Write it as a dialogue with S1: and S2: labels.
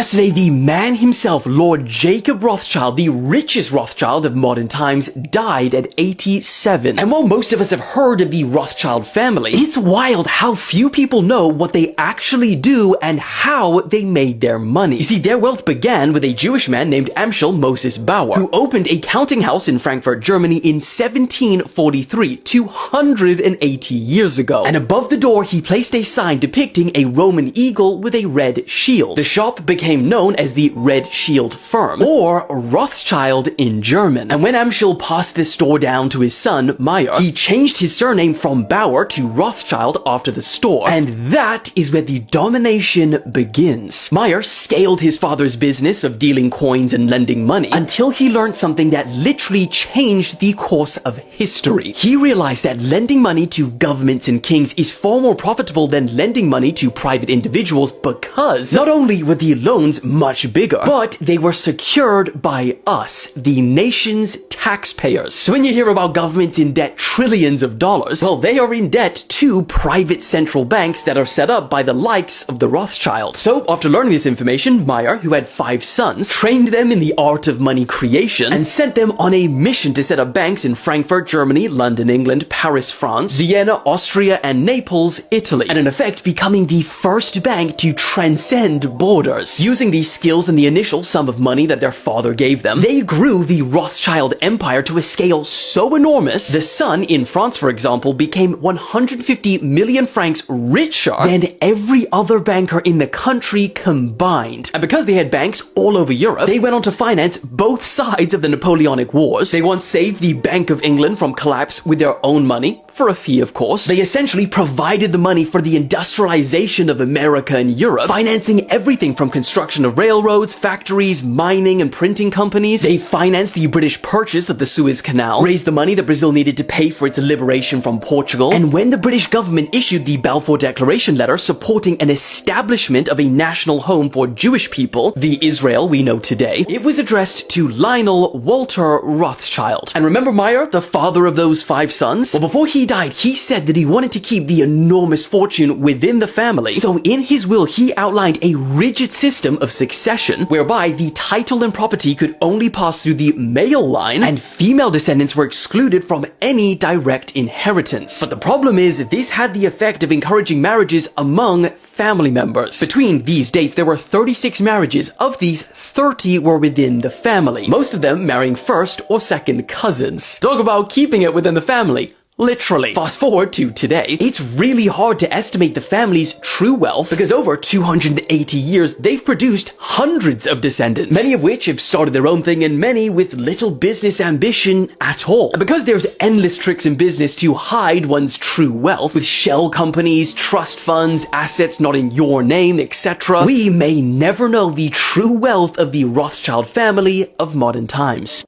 S1: Yesterday, the man himself, Lord Jacob Rothschild, the richest Rothschild of modern times, died at 87. And while most of us have heard of the Rothschild family, it's wild how few people know what they actually do and how they made their money. You see, their wealth began with a Jewish man named Amschel Moses Bauer, who opened a counting house in Frankfurt, Germany in 1743, 280 years ago. And above the door, he placed a sign depicting a Roman eagle with a red shield. The shop became known as the Red Shield Firm, or Rothschild in German. And when Amschel passed this store down to his son, Meyer, he changed his surname from Bauer to Rothschild after the store. And that is where the domination begins. Meyer scaled his father's business of dealing coins and lending money until he learned something that literally changed the course of history. He realized that lending money to governments and kings is far more profitable than lending money to private individuals, because not only were the loans much bigger, but they were secured by us, the nation's taxpayers. So when you hear about governments in debt trillions of dollars, well, they are in debt to private central banks that are set up by the likes of the Rothschilds. So after learning this information, Meyer, who had 5 sons, trained them in the art of money creation and sent them on a mission to set up banks in Frankfurt, Germany, London, England, Paris, France, Vienna, Austria, and Naples, Italy, and in effect becoming the first bank to transcend borders. Using these skills and the initial sum of money that their father gave them, they grew the Rothschild empire to a scale so enormous, the son in France, for example, became 150 million francs richer than every other banker in the country combined. And because they had banks all over Europe, they went on to finance both sides of the Napoleonic Wars. They once saved the Bank of England from collapse with their own money, for a fee, of course. They essentially provided the money for the industrialization of America and Europe, financing everything from construction of railroads, factories, mining, and printing companies. They financed the British purchase of the Suez Canal, raised the money that Brazil needed to pay for its liberation from Portugal, and when the British government issued the Balfour Declaration letter supporting an establishment of a national home for Jewish people, the Israel we know today, it was addressed to Lionel Walter Rothschild. And remember Meyer, the father of those 5 sons? Well, before he died, he said that he wanted to keep the enormous fortune within the family. So in his will, he outlined a rigid system of succession whereby the title and property could only pass through the male line and female descendants were excluded from any direct inheritance. But the problem is that this had the effect of encouraging marriages among family members. Between these dates, there were 36 marriages. Of these, 30 were within the family, most of them marrying first or second cousins. Talk about keeping it within the family. Literally. Fast forward to today, it's really hard to estimate the family's true wealth because over 280 years, they've produced hundreds of descendants, many of which have started their own thing and many with little business ambition at all. And because there's endless tricks in business to hide one's true wealth, with shell companies, trust funds, assets not in your name, etc., we may never know the true wealth of the Rothschild family of modern times.